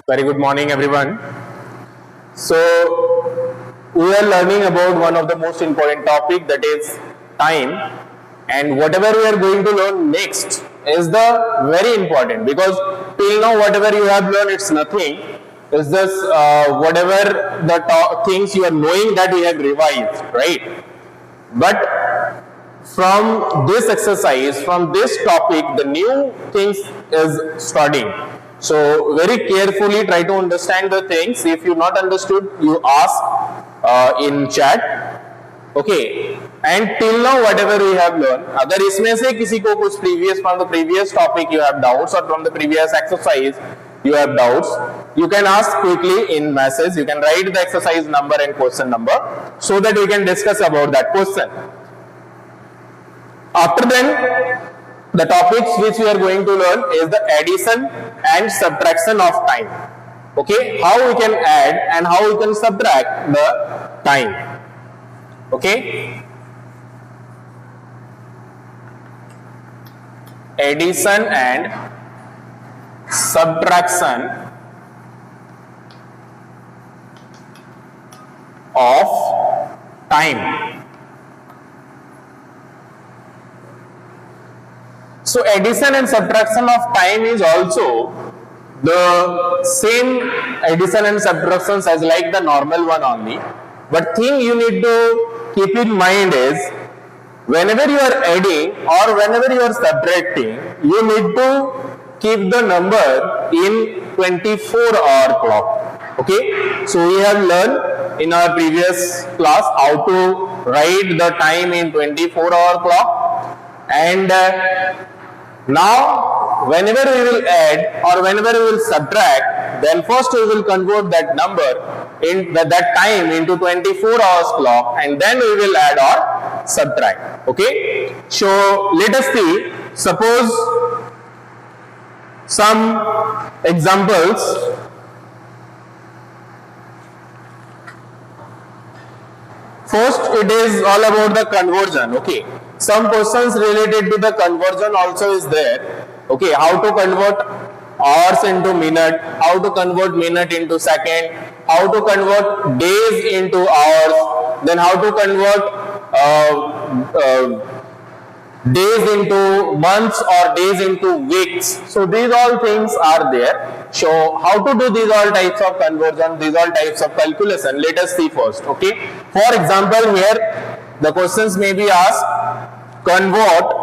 Very good morning, everyone. So, we are learning about one of the most important topic, that is time, and whatever we are going to learn next is the very important, because till now whatever you have learned, it's nothing. It's just whatever the things you are knowing that we have revised, right? But from this exercise, from this topic, the new things is starting. So very carefully try to understand the things. If you not understood, you ask in chat. Okay. And till now whatever we have learned, अगर इसमें से किसी को कुछ from the previous topic you have doubts, or from the previous exercise you have doubts, you can ask quickly in message. You can write the exercise number and question number so that we can discuss about that question. After then, the topics which we are going to learn is the addition and subtraction of time. Okay, how we can add and how we can subtract the time. Okay, addition and subtraction of time. So addition and subtraction of time is also the same addition and subtractions as like the normal one only. But thing you need to keep in mind is, whenever you are adding or whenever you are subtracting, you need to keep the number in 24-hour clock. Okay, so we have learned in our previous class how to write the time in 24-hour clock, and now whenever we will add or whenever we will subtract, then first we will convert that number in that time into 24 hours clock, and then we will add or subtract. Okay, so let us see. Suppose some examples. First, it is all about the conversion. Okay, some questions related to the conversion also is there. Okay, how to convert hours into minute, how to convert minute into second, how to convert days into hours, then how to convert days into months or days into weeks. So these all things are there. So how to do these all types of conversion, these all types of calculation, let us see first. Okay, for example, here the questions may be asked, convert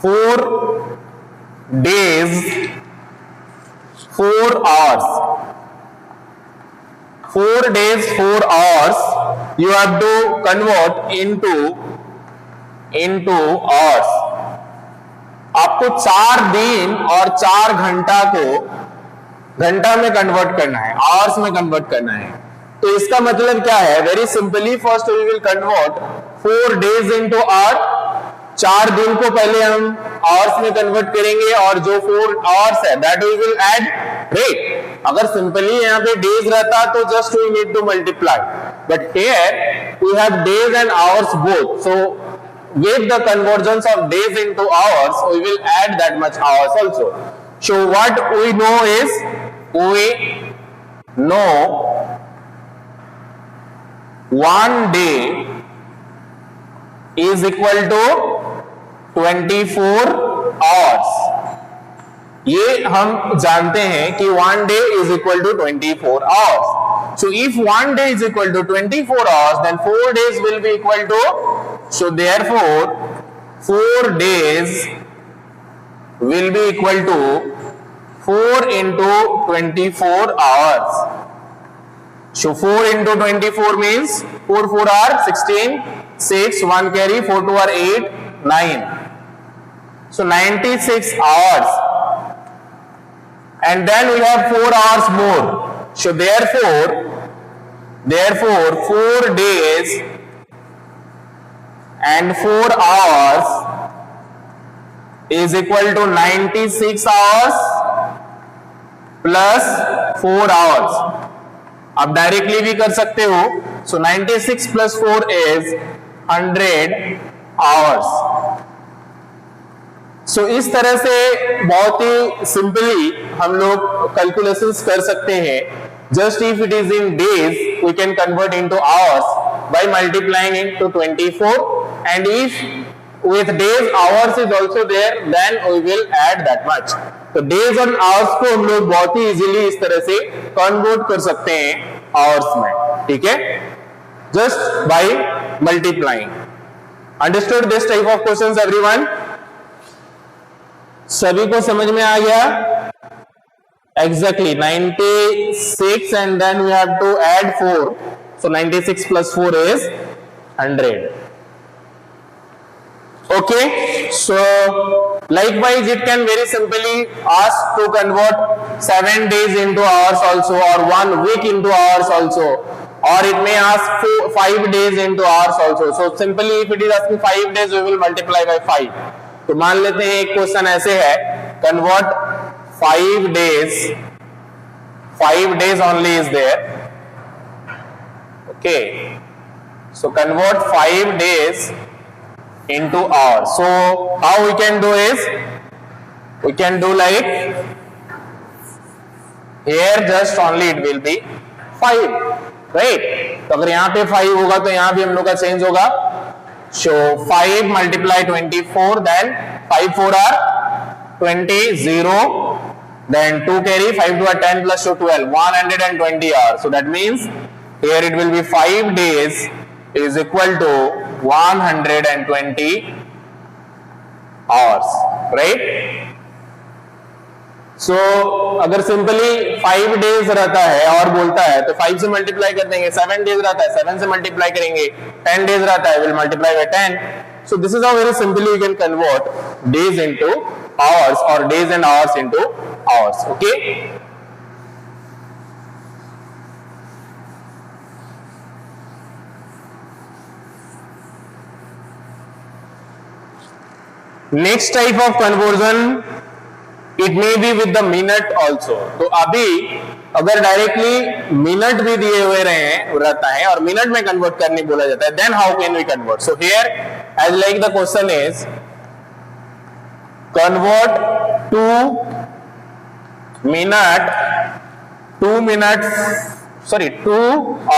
4 days 4 hours. 4 days 4 hours you have to convert into hours. आपको 4 दिन और 4 घंटा को घंटा में convert करना है, hours में कन्वर्ट करना है. तो इसका मतलब क्या है? Very simply, first we will convert 4 days into hour. 4 दिन को पहले हम आवर्स में कन्वर्ट करेंगे और जो 4 आवर्स है that we will add. Right, अगर सिंपली यहाँ पे डेज रहता तो just we need to multiply, but here we have days and hours both. So with the conversions of days into hours, we will add that much hours also. So what we know is, we know 1 day is equal to 24 hours. ये हम जानते हैं कि 1 day is equal to 24 hours. So if 1 day is equal to 24 hours, then 4 days will be equal to, so therefore 4 days will be equal to 4 into 24 hours. So 4 into 24 means 4 are 16, 6, 1 carry, 4 2 are 8, 9. So 96 hours. And then we have 4 hours more. So therefore 4 days and 4 hours is equal to 96 hours plus 4 hours. आप directly भी कर सकते हो. So 96 plus 4 is 100 hours. सो इस तरह से बहुत ही simply हम लोग कैलकुलेशंस कर सकते हैं. Just if it is in days we can convert into hours by multiplying into 24, and if with days hours is also there then we will add that much. तो days और hours को हम लोग बहुत ही easily इस तरह से convert कर सकते हैं hours में. ठीक है, just by multiplying. Understood this type of questions everyone? सभी को समझ में आ गया? Exactly 96 and then we have to add 4. So 96 plus 4 is 100. Okay, so likewise it can very simply ask to convert 7 days into hours also, or 1 week into hours also, or it may ask 5 days into hours also. So simply if it is asking 5 days we will multiply by 5. तो मान लेते हैं एक question ऐसे है, convert 5 days only is there. Okay, so convert 5 days into hours. So how we can do is, we can do like here just only it will be 5, right? तो अगर यहाँ पे 5 होगा तो यहाँ भी हम लोग का चेंज होगा. So 5 multiply 24, then 5 4 are 20, 0, then 2 carry, 5 2 are 10 plus 2 12, 120 hours. So that means here it will be 5 days is equal to 120 hours, right? So अगर सिंपली 5 days रहता है और बोलता है तो 5 से मल्टीप्लाई कर देंगे. 7 days रहता है 7 से मल्टीप्लाई करेंगे. 10 days रहता है we'll multiply by 10. So this is how very simply you can convert days into hours or days and hours into hours. Okay. Next type of conversion, it may be with the minute also. तो अभी अगर directly minute भी दिए हुए रहता है और minute में कन्वर्ट करने बोला जाता है, then how can we convert? So here as like the question is, convert 2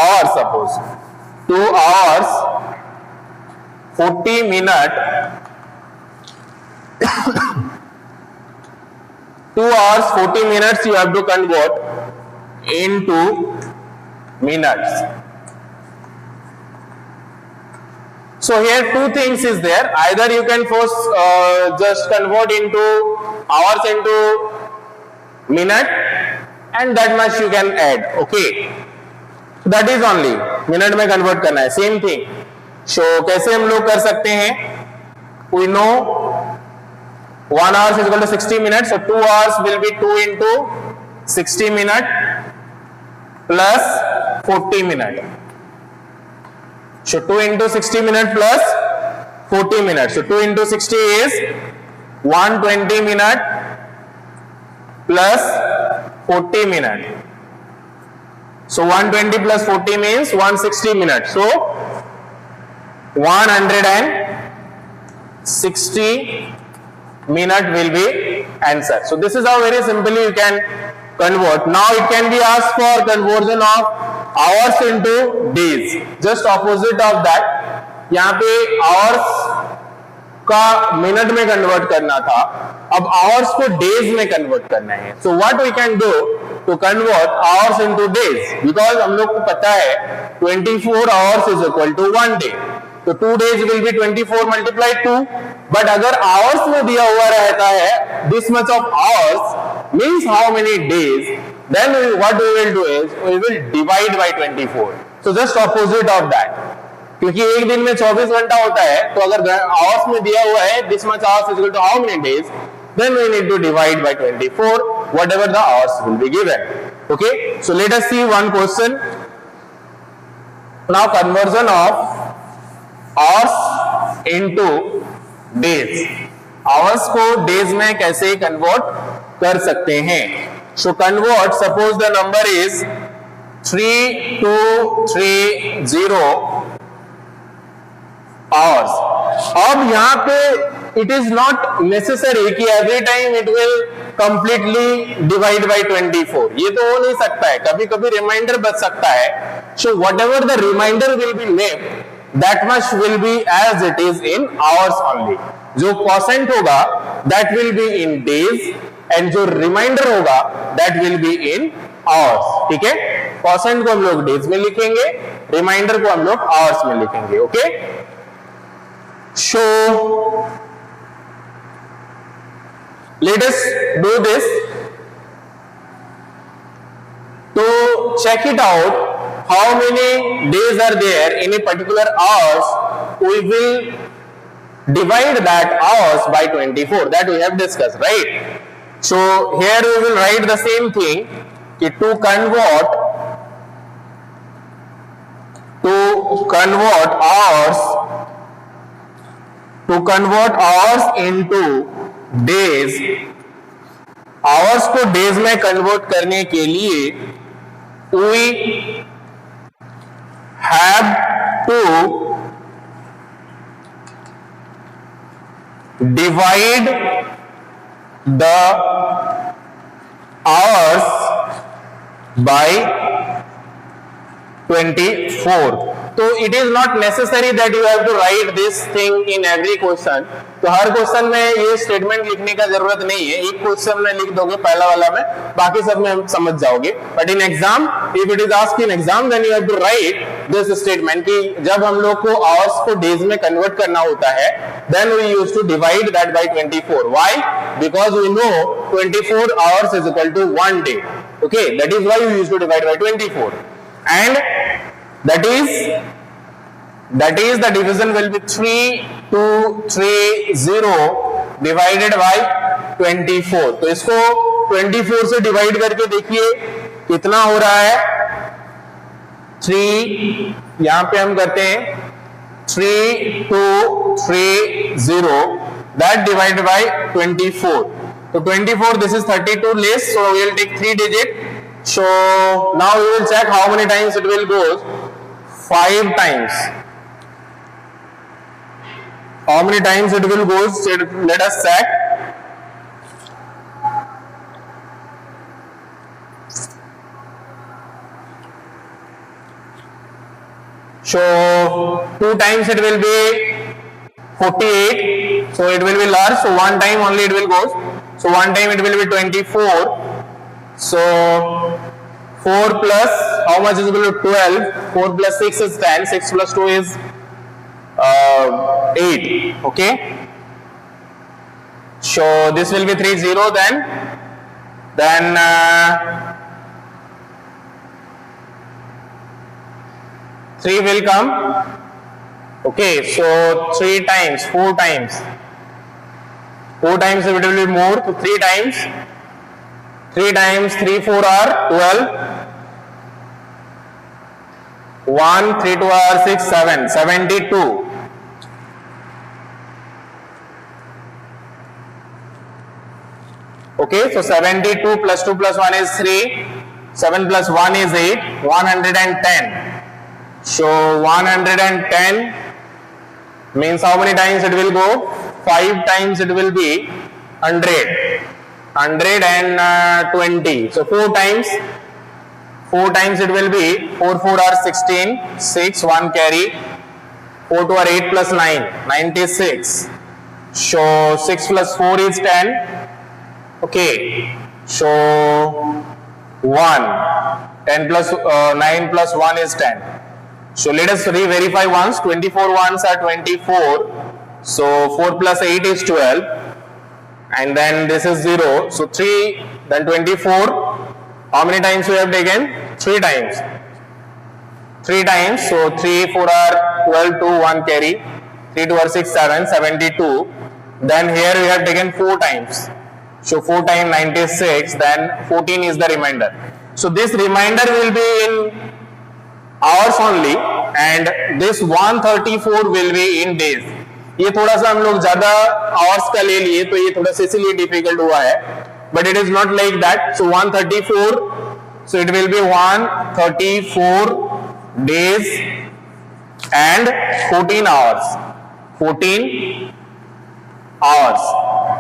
hours, suppose 2 hours 40 minute 2 hours 40 minutes you have to convert into minutes. So here two things is there. Either you can first just convert into hours into minute, and that much you can add. Okay, so that is only minute में convert करना है. Same thing. So कैसे हम लोग कर सकते हैं? We know 1 hour is equal to 60 minutes, so 2 hours will be 2 into 60 minute plus 40 minute. So 2 into 60 minute plus 40 minutes. So 2 into 60 is 120 minute plus 40 minute. So 120 plus 40 means 160 minutes. So 160 minute will be answer. So this is how very simply you can convert. Now it can be asked for conversion of hours into days. Just opposite of that. यहाँ पे hours का minute में convert करना था, अब hours को days में convert करना है. So what we can do to convert hours into days? Because हम लोग को पता है 24 hours is equal to 1 day. तो 2 days will be 24 multiplied 2. But अगर hours में दिया हुआ रहता है this much of hours means how many days, then what we will do is we will divide by 24. So just opposite of that. क्योंकि एक दिन में 24 घंटा होता है, तो अगर hours में दिया हुआ है this much hours is equal to how many days, then we need to divide by 24 whatever the hours will be given. Okay, so let us see one question. Now conversion of hours into days. Hours को days में कैसे convert कर सकते हैं? So convert, suppose the number is 3230 hours. अब यहाँ पे it is not necessary कि every time it will completely divide by 24. ये तो हो नहीं सकता है, कभी कभी रिमाइंडर बच सकता है. So whatever the remainder will be left, that much will be as it is in hours only. जो quotient होगा that will be in days and जो remainder होगा that will be in hours. ठीक है, quotient को हम लोग days में लिखेंगे, remainder को हम लोग hours में लिखेंगे. Okay, so let us do this. To check it out, how many days are there in a particular hours, we will divide that hours by 24. That we have discussed, right? So here we will write the same thing, to convert hours into days. Hours को days में convert करने के लिए we have to divide the hours by 24. तो it is not necessary that you have to write this thing in every question. तो हर question में ये स्टेटमेंट लिखने का जरूरत नहीं है. एक क्वेश्चन में लिख दोगे पहला वाला में, बाकी सब में समझ जाओगे. But in exam, if it is asked in exam, then you have to write this statement कि जब हम लोग को आवर्स को डेज में कन्वर्ट करना होता है, then we use to divide that by 24. Why? Because we know 24 hours is equal to 1 day. Okay, that is why we use to divide by 24. And that is the division will be 3230 divided by 24. तो इसको 24 से divide करके देखिए कितना हो रहा है. 3 यहां पे हम करते हैं 3230 that divided by 24. तो 24, this is 32 less, so we will take 3 digit. So now we will check how many times it will go. 5 times. How many times it will go? Let us check. So 2 times it will be 48. So it will be large. So 1 time only it will go. So 1 time it will be 24. So 4 plus how much is equal to 12? 4 plus 6 is 10. 6 plus 2 is 8. Okay. So this will be 30 then. Then 3 will come. Okay. So 3 times, 4 times. 4 times it will be more. So 3 times. 3 times 3 4 are 12. 1 3 2 are 6 7 72. Okay, so 72 plus 2 plus 1 is 3. 7 plus 1 is 8. 110. So 110 means how many times it will go? 5 times it will be 100. 120. So 4 times. 4 times it will be 4 4 are 16. 6 1 carry. 4 2 are 8 plus 9 96. So 6 plus 4 is 10. Okay. So 1. 10 plus 9 plus 1 is 10. So let us re-verify once. 24 ones are 24. So 4 plus 8 is 12. And then this is 0. So 3, then 24. How many times we have taken? 3 times. 3 times. So 3 4 are 12 2 1 carry. 3 2 are 6 7 72. Then here we have taken 4 times. So 4 times 96. Then 14 is the remainder. So this remainder will be in hours only, and this 134 will be in days. ये थोड़ा सा हम लोग ज्यादा hours का ले लिए, तो ये थोड़ा सा इसीलिए डिफिकल्ट हुआ है. But it is not like that. So 134, so it will B 134 days and 14 hours. 14 hours,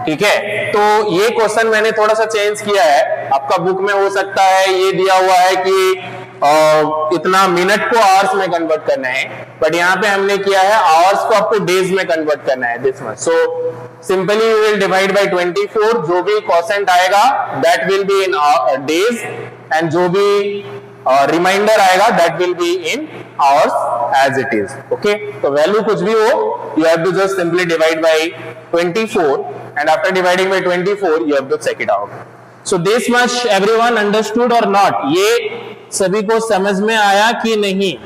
ठीक है। तो ये क्वेश्चन मैंने थोड़ा सा चेंज किया है, आपका बुक में हो सकता है ये दिया हुआ है कि इतना मिनट को आवर्स में कन्वर्ट करना है, बट यहाँ पे हमने किया है आवर्स को आपको डेज में कन्वर्ट करना है, this much. So simply you will divide by 24, जो भी क्वोशंट आएगा that will be in days, and जो भी रिमाइंडर आएगा that will be in hours as it is, okay. तो वैल्यू कुछ भी हो, you have to just simply divide by 24, and after dividing by 24 you have to check it out. So this much everyone understood or not? ये सभी को समझ में आया कि नहीं?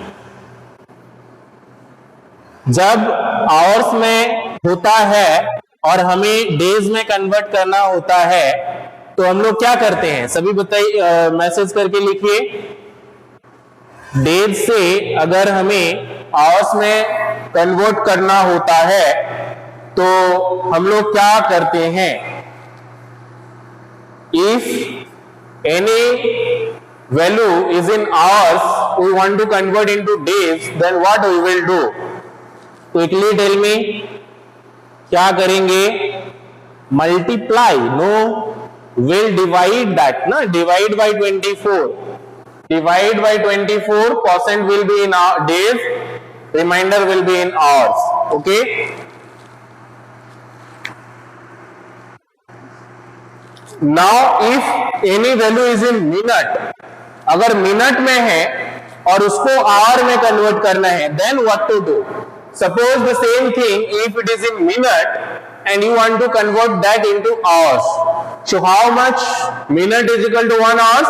जब आवर्स में होता है और हमें डेज में कन्वर्ट करना होता है तो हम लोग क्या करते हैं, सभी बताइए, मैसेज करके लिखिए। डेज से अगर हमें आवर्स में कन्वर्ट करना होता है तो हम लोग क्या करते हैं? If any value is in hours, we want to convert into days, then what we will do? Quickly tell me, क्या करेंगे? Multiply, no, will divide that, ना, divide by 24, divide by 24, quotient will be in days, remainder will be in hours, okay? Now if any value is in minute, अगर minute में है और उसको hour में convert करना है, then what to do? Suppose the same thing, if it is in minute and you want to convert that into hours, so how much minute is equal to 1 hour?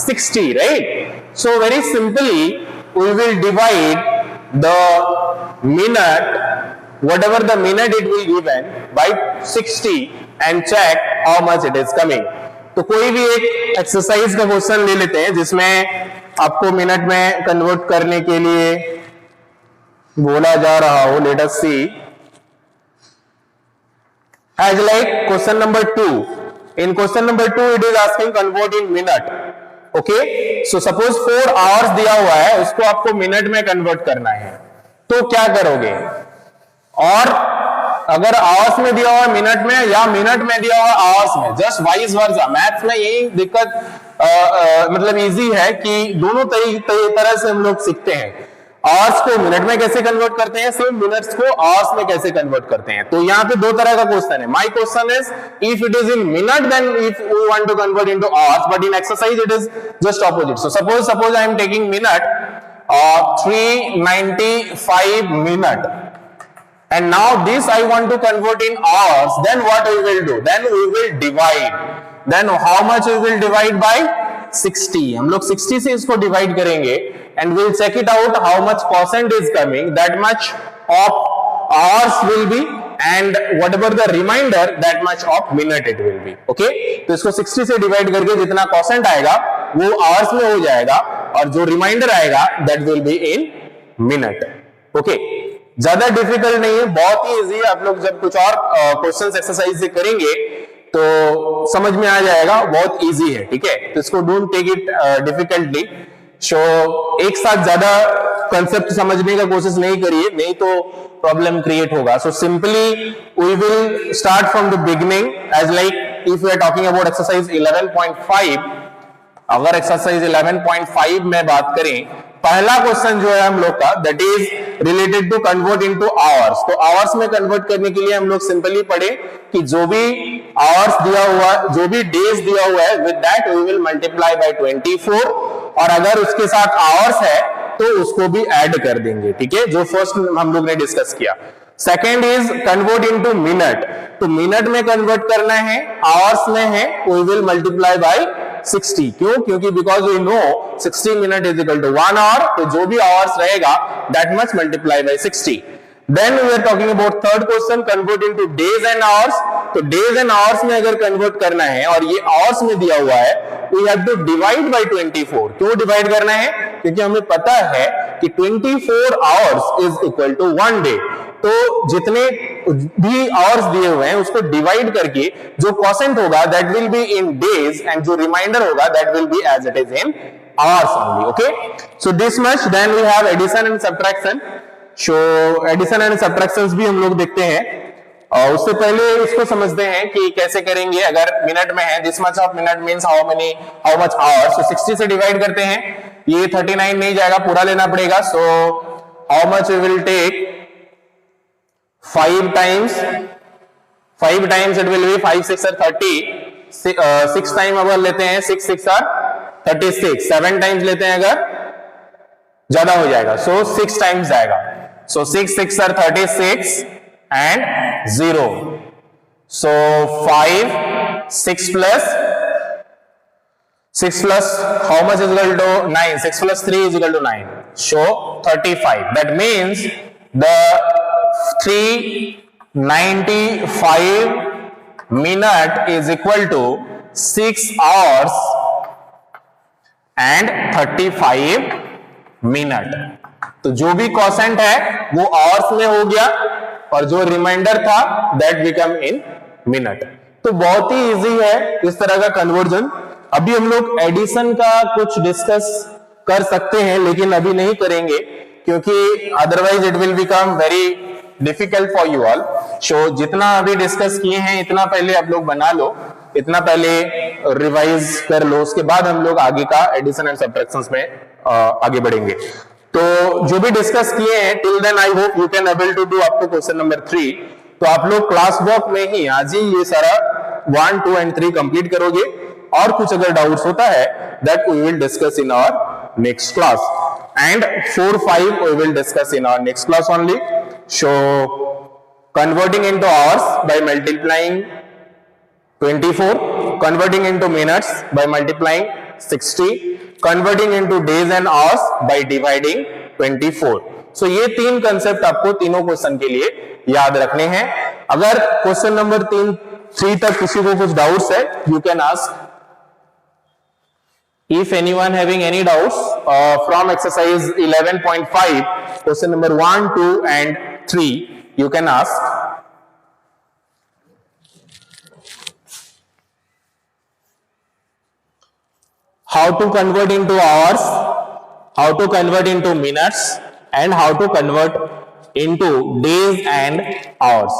60, right? So very simply we will divide the minute, whatever the minute it will given, by 60 and check how much it is coming. तो कोई भी एक exercise का question ले लेते हैं जिसमें आपको मिनट में कन्वर्ट करने के लिए बोला जा रहा हो। Let us see, as like question number 2। In question number 2 it is asking convert in minute, okay. So suppose 4 hours दिया हुआ है, उसको आपको मिनट में कन्वर्ट करना है, तो क्या करोगे? और अगर आवर्स में दिया हुआ मिनट में या मिनट में दिया हुआ आवर्स में, जस्ट वाइस वर्सा। मैथ्स में यही दिक्कत मतलब इजी है कि दोनों तरह से हम लोग सीखते हैं। आवर्स को मिनट में कैसे कन्वर्ट करते हैं, सेम मिनट्स को आवर्स में कैसे कन्वर्ट करते हैं। तो यहाँ पे दो तरह का क्वेश्चन है। My question is if it is in minute then if we want to convert into hours, but in exercise it is just opposite. So suppose I am taking minute 395 minute, and now this I want to convert in hours, then what we will do? Then we will divide. Then how much we will divide by 60? हम लोग 60 से इसको divide करेंगे and we'll check it out how much quotient is coming, that much of hours will be, and whatever the remainder that much of minute it will be, okay? तो इसको 60 से divide करके जितना क्वोशंट आएगा वो hours में हो जाएगा और जो रिमाइंडर आएगा that will be in minute, okay. ज्यादा डिफिकल्ट नहीं है, बहुत ही इजी है। आप लोग जब कुछ और क्वेश्चंस एक्सरसाइज से करेंगे तो समझ में आ जाएगा, बहुत इजी है, ठीक है। तो इसको डोंट टेक इट डिफिकल्टली। सो एक साथ ज्यादा कंसेप्ट समझने का कोशिश नहीं करिए, नहीं तो प्रॉब्लम क्रिएट होगा। So simply we will start from the beginning, as like if we are talking about exercise 11.5। अगर एक्सरसाइज 11.5 में बात करें, पहला क्वेश्चन जो है हम लोग का that is related to convert into hours. तो आवर्स में कन्वर्ट करने के लिए हम लोग सिंपली पढ़े कि जो भी आवर्स दिया हुआ, जो भी डेज दिया हुआ है, with that we will multiply by 24, और अगर उसके साथ आवर्स है तो उसको भी ऐड कर देंगे, ठीक है, जो फर्स्ट हम लोग ने डिस्कस किया। Second is convert into minute. तो मिनट में कन्वर्ट करना है, आवर्स में है, वी विल मल्टीप्लाई बाय 60। क्यों? क्योंकि because we know 60 minute is equal to 1 hour, तो जो भी आवर्स रहेगा that much multiply by 60। Then we are talking about third question, convert into days and hours. तो डेज एंड आवर्स में अगर convert करना है और ये आवर्स में दिया हुआ है, we have to divide by 24। क्यों डिवाइड करना है? क्योंकि हमें पता है कि 24 hours is equal to 1 day. तो जितने भी आवर्स दिए हुए हैं उसको डिवाइड करके जो क्वोशंट होगा that will be in days, and जो रिमाइंडर होगा that will be as it is in hours only, okay. So this much. Then we have addition and subtraction. So addition and subtractions भी हम लोग देखते हैं। उससे पहले इसको समझते हैं कि कैसे करेंगे। अगर मिनट में है, this much of minute means how much hours, so 60 से डिवाइड करते हैं, ये 39 नहीं जाएगा, पूरा लेना पड़ेगा। So how much we will take 5 times it will be 5 6 are 30, 6 time अगर लेते हैं 6 6 are 36, 7 टाइम्स लेते हैं अगर ज्यादा हो जाएगा, सो 6 टाइम्स जाएगा। सो 6 6 are 36 and 0. So 5 6 plus how much is equal to 9? 6 plus 3 is equal to 9. So 35. That means the 395 minute is equal to 6 hours and 35 minute. तो जो भी क्वोशेंट है वो आवर्स में हो गया और जो रिमाइंडर था दैट बिकम इन मिनट। तो बहुत ही इजी है इस तरह का कन्वर्जन। अभी हम लोग एडिशन का कुछ डिस्कस कर सकते हैं, लेकिन अभी नहीं करेंगे क्योंकि otherwise it will become very difficult for you all. So जितना अभी डिस्कस किए हैं इतना पहले आप लोग बना लो, इतना पहले रिवाइज कर लो, उसके बाद हम लोग आगे का एडिशन एंड सब्ट्रैक्शंस में आगे बढ़ेंगे। तो जो भी डिस्कस किए हैं till then I hope you can able to do up to question number 3। तो आप लोग क्लास वर्क में ही आज ही ये सारा 1 2 एंड 3 कंप्लीट करोगे, और कुछ अगर डाउट्स होता है that we will discuss in our next class, and 4 5 we will discuss in our next class only. So converting into hours by multiplying 24, converting into minutes by multiplying 60, converting into days and hours by dividing 24. So ये 3 concept आपको तीनों question के लिए याद रखने हैं। अगर question number 3 तक किसी को कुछ डाउट्स है, you can ask. If anyone having any doubts from exercise 11.5, question number 1, 2 and 3, you can ask. How to convert into hours, how to convert into minutes, and how to convert into days and hours.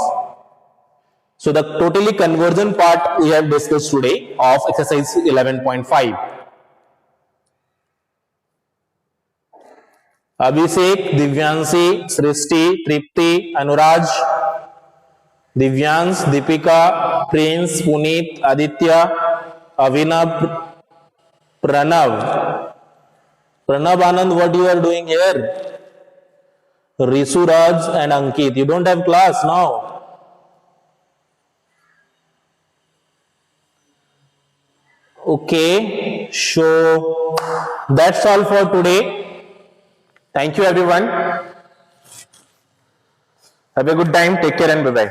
So the totally conversion part we have discussed today of exercise 11.5. Abhishek, Divyanshi, Srishti, Tripti, Anuraj, Divyansh, Deepika, Prince, Puneet, Aditya, Abhinav, Pranav Anand, what you are doing here? Risu Raj and Ankit, you don't have class now. Okay, so that's all for today. Thank you everyone. Have a good time. Take care and bye bye.